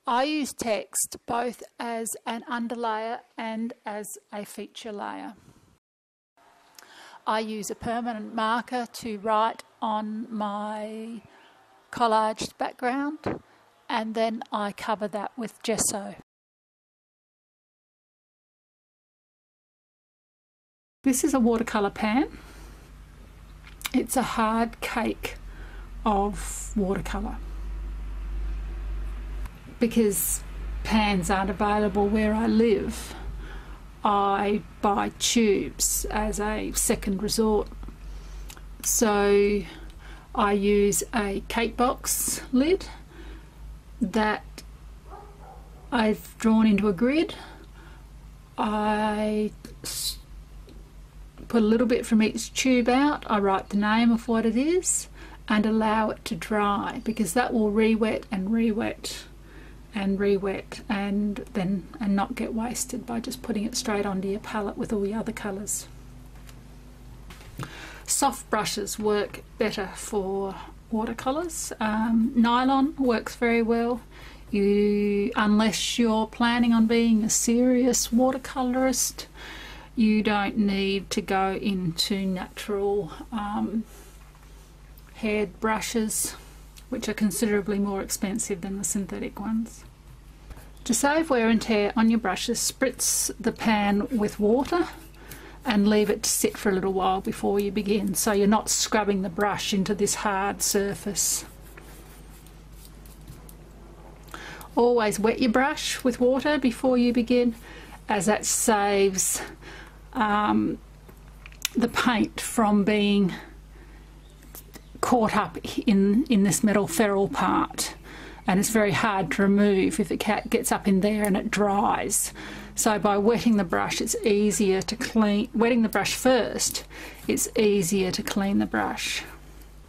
I use text both as an underlayer and as a feature layer. I use a permanent marker to write on my collaged background, and then I cover that with gesso. This is a watercolour pan. It's a hard cake of watercolour. Because pans aren't available where I live, I buy tubes as a second resort. So I use a cake box lid that I've drawn into a grid. I put a little bit from each tube out. I write the name of what it is and allow it to dry, because that will re-wet and re-wet and re-wet and not get wasted by just putting it straight onto your palette with all the other colours. Soft brushes work better for watercolours. Nylon works very well. Unless you're planning on being a serious watercolourist, you don't need to go into natural haired brushes, which are considerably more expensive than the synthetic ones. To save wear and tear on your brushes, spritz the pan with water and leave it to sit for a little while before you begin, so you're not scrubbing the brush into this hard surface. Always wet your brush with water before you begin, as that saves the paint from being caught up in this metal ferrule part, and it's very hard to remove if it gets up in there and it dries. So by wetting the brush, it's easier to clean. Wetting the brush first, it's easier to clean the brush.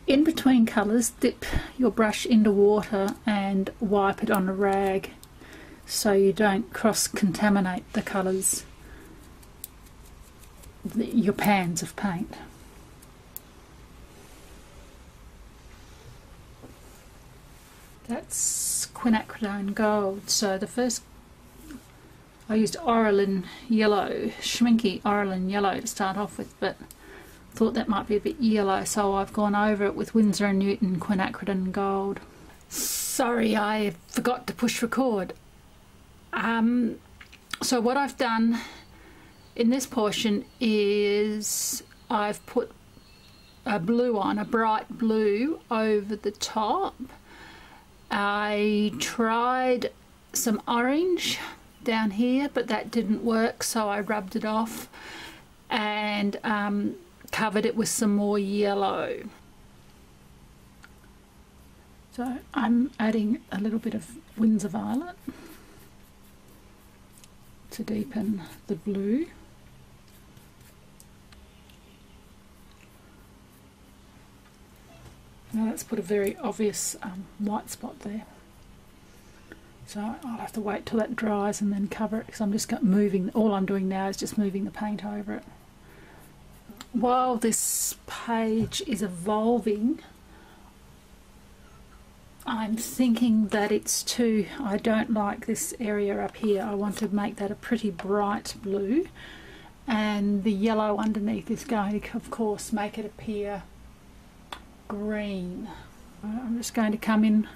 In between colours, dip your brush into water and wipe it on a rag so you don't cross-contaminate the colours, your pans of paint. That's quinacridone gold. So the first, I used Auralin yellow, Schmincke Auralin yellow to start off with, but thought that might be a bit yellow, so I've gone over it with Winsor & Newton quinacridone gold. Sorry, I forgot to push record. So what I've done in this portion is I've put a blue on, a bright blue over the top. I tried some orange down here, but that didn't work, so I rubbed it off and covered it with some more yellow. So I'm adding a little bit of Winsor Violet to deepen the blue. Now let's put a very obvious white spot there. So I'll have to wait till that dries and then cover it, because I'm just moving, all I'm doing now is just moving the paint over it. While this page is evolving, I'm thinking that I don't like this area up here. I want to make that a pretty bright blue, and the yellow underneath is going to, of course, make it appear green. I'm just going to come in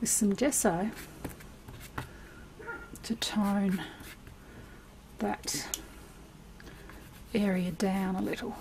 with some gesso to tone that area down a little.